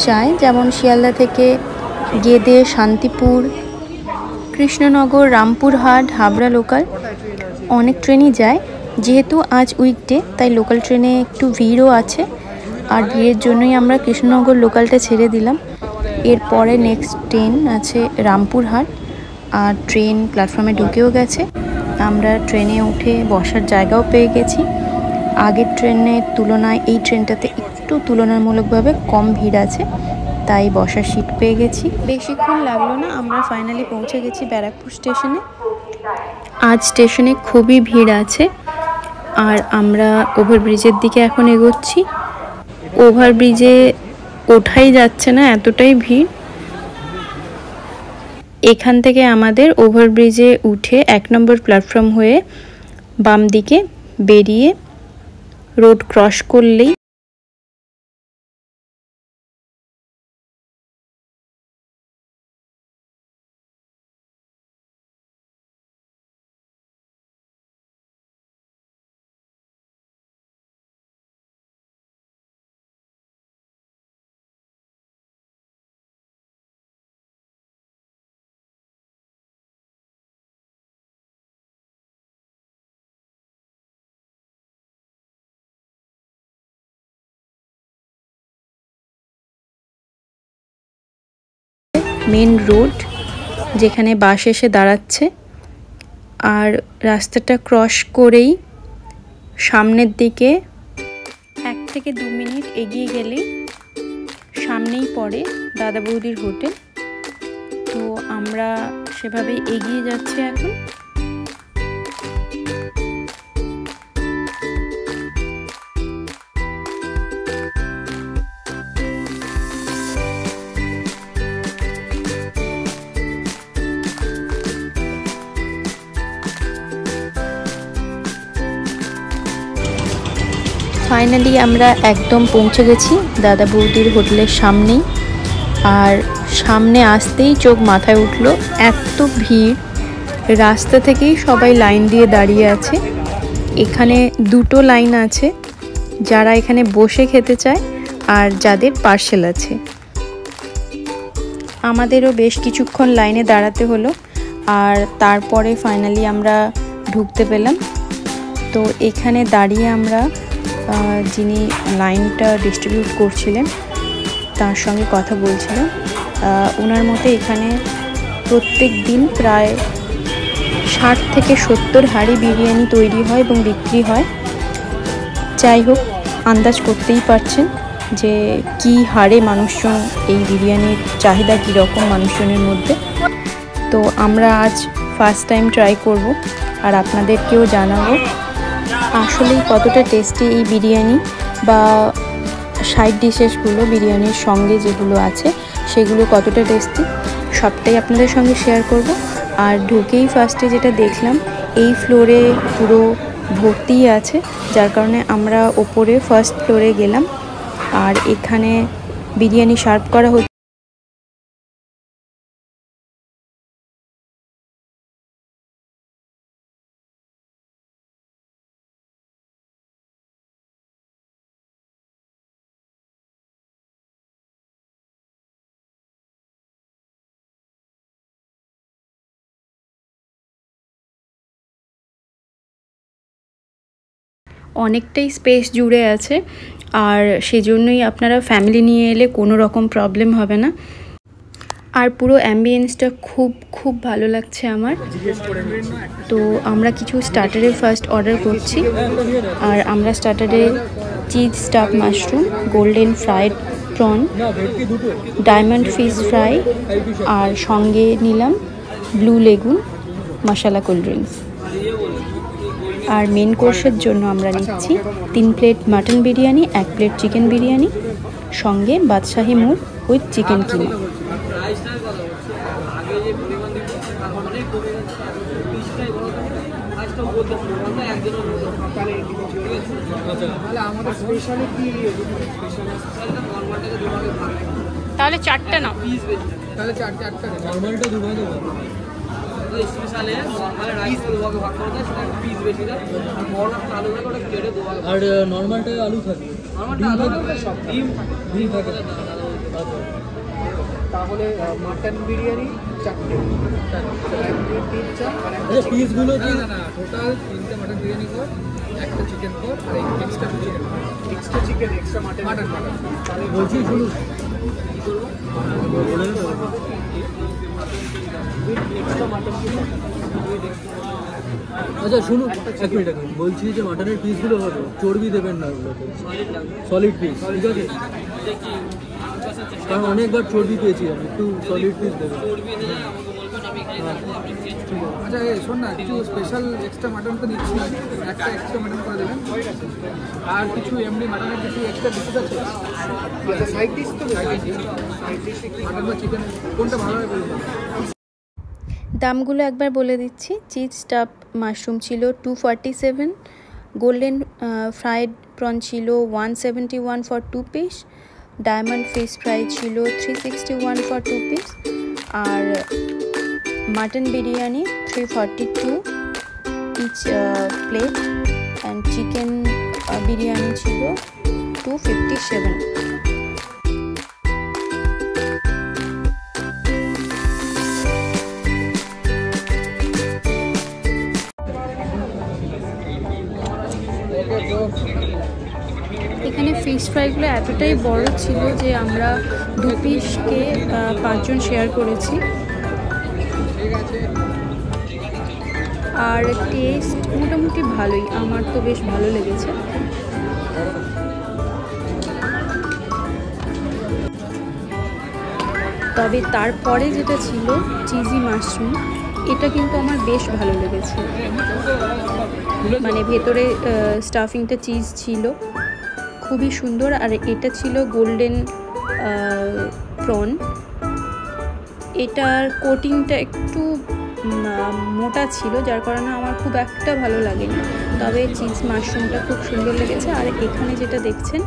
যায়, যেমন শিয়ালদা থেকে গেদে, শান্তিপুর, কৃষ্ণনগর, রামপুরহাট, হাবড়া লোকাল অনেক ট্রেনই যায়। যেহেতু আজ উইকডে তাই লোকাল ট্রেনে একটু ভিড়ও আছে, আর ভিড়ের জন্যই আমরা কৃষ্ণনগর লোকালটা ছেড়ে দিলাম। এরপরে নেক্সট ট্রেন আছে রামপুরহাট, আর ট্রেন প্ল্যাটফর্মে ঢুকেও গেছে। আমরা ট্রেনে উঠে বসার জায়গাও পেয়ে গেছি। আগের ট্রেনের তুলনায় এই ট্রেনটাতে একটু তুলনামূলকভাবে কম ভিড় আছে, তাই বসার সিট পেয়ে গেছি। বেশিক্ষণ লাগলো না, আমরা ফাইনালি পৌঁছে গেছি ব্যারাকপুর স্টেশনে। আজ স্টেশনে খুবই ভিড় আছে, আর আমরা ওভারব্রিজের দিকে এখন এগোচ্ছি। ওভারব্রিজে ওঠাই যাচ্ছে না, এতটাই ভিড়। এখান থেকে আমাদের ওভারব্রিজে উঠে 1 নম্বর প্ল্যাটফর্ম হয়ে বাম দিকে বেরিয়ে রোড ক্রস করলেই মেন রোড, যেখানে বাস এসে দাঁড়াচ্ছে। আর রাস্তাটা ক্রস করেই সামনের দিকে 1 থেকে 2 মিনিট এগিয়ে গেলেই সামনেই পড়ে দাদা বৌদির হোটেল। তো আমরা সেভাবেই এগিয়ে যাচ্ছি এখন। ফাইনালি আমরা একদম পৌঁছে গেছি দাদা বৌদির হোটেলের সামনেই। আর সামনে আসতেই চোখ মাথায় উঠলো, এত ভিড়। রাস্তা থেকেই সবাই লাইন দিয়ে দাঁড়িয়ে আছে। এখানে 2টো লাইন আছে, যারা এখানে বসে খেতে চায় আর যাদের পার্সেল আছে। আমাদেরও বেশ কিছুক্ষণ লাইনে দাঁড়াতে হলো, আর তারপরে ফাইনালি আমরা ঢুকতে পেলাম। তো এখানে দাঁড়িয়ে আমরা যিনি লাইনটা ডিস্ট্রিবিউট করছিলেন তার সঙ্গে কথা বলছিলাম। ওনার মতে এখানে প্রত্যেক দিন প্রায় 60 থেকে 70 হাঁড়ি বিরিয়ানি তৈরি হয় এবং বিক্রি হয়। যাই হোক, আন্দাজ করতেই পারছেন যে কি হারে মানুষজন, এই বিরিয়ানির চাহিদা কীরকম মানুষজনের মধ্যে। তো আমরা আজ ফার্স্ট টাইম ট্রাই করব, আর আপনাদেরকেও জানাবো আসলেই কতটা টেস্টি এই বিরিয়ানি, বা সাইড ডিশেসগুলো বিরিয়ানির সঙ্গে যেগুলো আছে সেগুলো কতটা টেস্টি, সবটাই আপনাদের সঙ্গে শেয়ার করব। আর ঢুকেই ফার্স্টে যেটা দেখলাম, এই ফ্লোরে পুরো ভর্তি আছে, যার কারণে আমরা ওপরে ফার্স্ট ফ্লোরে গেলাম। আর এখানে বিরিয়ানি সার্ভ করা হচ্ছে। অনেকটাই স্পেস জুড়ে আছে, আর সেজন্যই আপনারা ফ্যামিলি নিয়ে এলে কোনো রকম প্রবলেম হবে না। আর পুরো অ্যাম্বিয়েন্সটা খুব ভালো লাগছে আমার। তো আমরা কিছু স্টার্টারে ফার্স্ট অর্ডার করছি। আর আমরা স্টার্টারে cheese stuffed mushroom, golden fried prawn, diamond fish fry, আর সঙ্গে নিলাম blue lagoon masala cold drinks. আর মেন কোর্সের জন্য আমরা নিচ্ছি 3 plate mutton biryani, 1 plate chicken biryani, সঙ্গে বাদশাহী মুর উইথ চিকেন কিমা। তাহলে 4টা নাও। তাহলে 4টা নরমালটা দুভাগে দেবো। স্পেশালে নরমাল রাইস দুভাগে ভাগ করে দাও, সেটা পিস বেশি দাও। আর বড় একটা আলু থাকে ওটা কেটে দুভাগে। আর নরমালটা আলু থাকে। নরমালটা আলু থাকে, সব ডিম থাকে। তাহলে মাটন বিরিয়ানি 4টে, পিসগুলো না টোটাল 3টে মাটন বিরিয়ানি কর, একটা চিকেন কর, আর এক্সট্রা চিকেন এক্সট্রা মাটন তাহলে বলছি শুনুন আচ্ছা শুনুন এক মিনিট বলছি যে মাটনের পিসগুলো হবে চর্বি দেবেন না, ওগুলোতে সলিড পিস, ঠিক আছে? কারণ অনেকবার চর্বি পেয়েছি আমি, একটু সলিড পিস দেবেন। আচ্ছা শোন না, কিছু স্পেশাল এক্সট্রা মাটন তো দিচ্ছি, একটা এক্সট্রা মাটন করে দেবেন। আর কিছু এমনি মাটনের কিছু এক্সট্রা ডিশেস আছে? আচ্ছা সাইড ডিশ তো মাটন বা চিকেন কোনটা ভালো হয় বলুন। দামগুলো একবার বলে দিচ্ছি। চিজ স্টাফ মাশরুম ছিল 247, গোল্ডেন ফ্রাইড প্রন ছিল 171 for 2 piece, diamond fish fry ছিল 361 ফর 2 পিস, আর mutton biryani 342 each plate, and chicken biryani ছিল 257। এখানে ফিশ ফ্রাইগুলো এতটাই বড় ছিল যে আমরা 2 পিসকে 5 জন শেয়ার করেছি। আর টেস্ট মোটামুটি ভালোই, আমার তো বেশ ভালো লেগেছে। তবে তারপরে যেটা ছিল চিজি মাশরুম, এটা কিন্তু আমার বেশ ভালো লেগেছে। মানে ভেতরে স্টাফিংটা চিজ ছিল, খুবই সুন্দর। আর এটা ছিল গোল্ডেন প্রন, এটার কোটিংটা একটু মোটা ছিল, যার কারণে আমার খুব একটা ভালো লাগেনি। তবে চিজ মাশরুমটা খুব সুন্দর লেগেছে। আর এখানে যেটা দেখছেন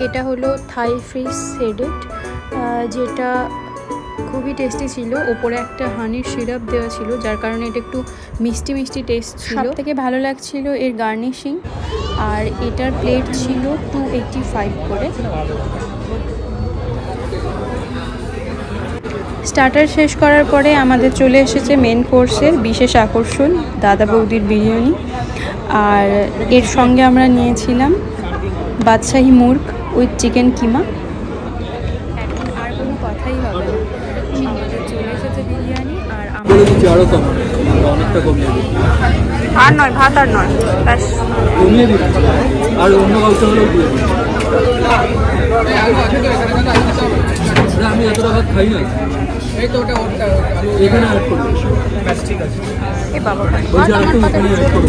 এটা হলো থাই ফিশ সেডেড, যেটা খুবই টেস্টি ছিল। ওপরে একটা হানির সিরাপ দেওয়া ছিল, যার কারণে এটা একটু মিষ্টি মিষ্টি টেস্ট ছিল। সবথেকে ভালো লাগছিল এর গার্নিশিং। আর এটার প্লেট ছিল 285 করে। স্টার্টার শেষ করার পরে আমাদের চলে এসেছে মেন কোর্সের বিশেষ আকর্ষণ, দাদা বৌদির বিরিয়ানি। আর এর সঙ্গে আমরা নিয়েছিলাম বাদশাহী মুর্গ উইথ চিকেন কিমা। আর কোনো কথাই হবে না, আমাদের চলে এসেছে বিরিয়ানি। আর আরো কম, অনেকটা কমিয়ে দিই, আর নয় ভাত আর নয়, ব্যাস কমিয়ে দিই। আর অন্য কাউকে হলেও দিয়ে দিই, আমি এতটা ভাত খাই না। এই তো ওটা এখানে অ্যাড করবো, ব্যাস ঠিক আছে। এ বাবা বলছি আর একটু এখানে অ্যাড করবো।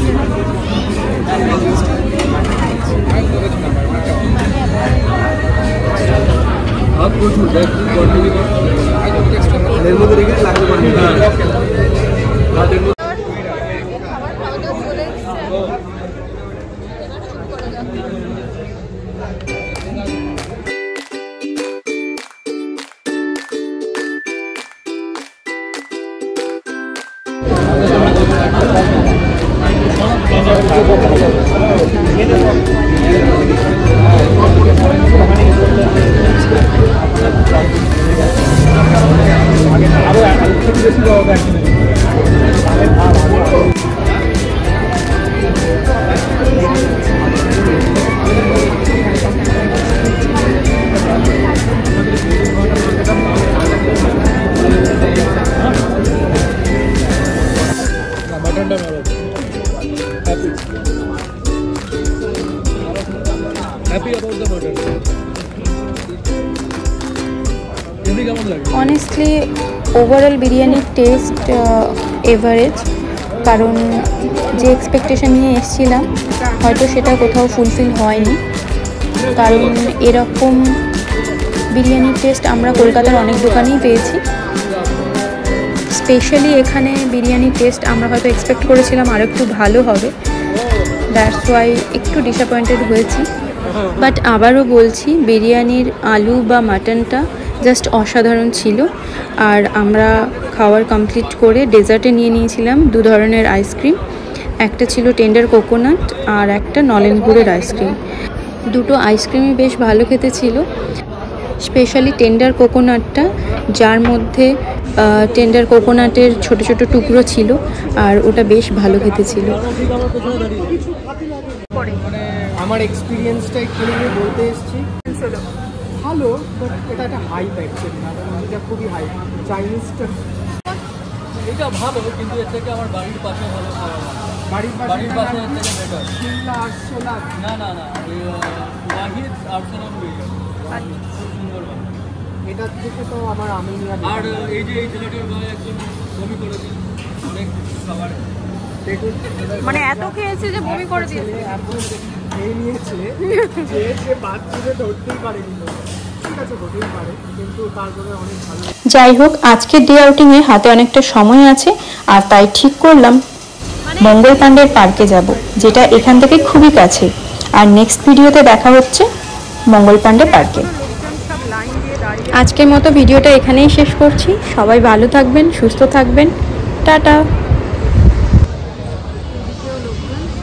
ভাত প্রচুর, দেখ এর মধ্যে রেখে লাগবে ভাতের মধ্যে। অনেস্টলি ওভারঅল বিরিয়ানির টেস্ট এভারেজ, কারণ যে এক্সপেকটেশন নিয়ে এসেছিলাম হয়তো সেটা কোথাও ফুলফিল হয়নি। কারণ এরকম বিরিয়ানির টেস্ট আমরা কলকাতার অনেক দোকানেই পেয়েছি। স্পেশালি এখানে বিরিয়ানির টেস্ট আমরা হয়তো এক্সপেক্ট করেছিলাম আর একটু ভালো হবে, দ্যাটস ওয়াই একটু ডিসঅ্যাপয়েন্টেড হয়েছি। বাট আবারও বলছি, বিরিয়ানির আলু বা মাটনটা জাস্ট অসাধারণ ছিল। আর আমরা খাওয়ার কমপ্লিট করে ডেজার্টে নিয়ে নিয়েছিলাম 2 ধরনের আইসক্রিম, একটা ছিল টেন্ডার কোকোনাট আর একটা নলেন গুড়ের আইসক্রিম। দুটো আইসক্রিমই বেশ ভালো খেতে ছিল। স্পেশালি টেন্ডার কোকোনাটটা, যার মধ্যে টেন্ডার কোকোনাটের ছোট ছোট টুকরো ছিল আর ওটা বেশ ভালো খেতে ছিল। আমার এক্সপিরিয়েন্সটা একটু বলতে এসেছি, ভালো, বাট এটা একটা হাইপ অ্যাকচুয়ালি না, এটা খুবই হাইপ। চাইনিজটা এটা ভালো, কিন্তু এর থেকে আমার বাড়ির পাশে ভালো খাওয়া বাড়ির পাশে এর থেকে বেটার। কিল্লা আরশোলা না ওয়াহিদ আর্সেনাল খুব সুন্দর ভালো। এটার থেকে তো আমার আমিনিয়া আর এই যে এই ছেলেটার গায়ে একজন বমি করেছে অনেক খাবার, দেখুন মানে এত খেয়েছে যে বমি করে দিয়েছে। এখন খেয়ে নিয়েছে যে বাথরুমে ধরতেই পারেনি। ঠিক আছে, ধরতেই পারে, কিন্তু তারপরে অনেক ভালো। যাই হোক, আজকের ডে আউটিংয়ে হাতে অনেকটা সময় আছে আর তাই ঠিক করলাম মঙ্গল পান্ডের পার্কে যাব, যেটা এখান থেকে খুবই কাছে। আর নেক্সট ভিডিওতে দেখা হচ্ছে মঙ্গল পান্ডে পার্কে। আজকের মতো ভিডিওটা এখানেই শেষ করছি। সবাই ভালো থাকবেন, সুস্থ থাকবেন, টাটা।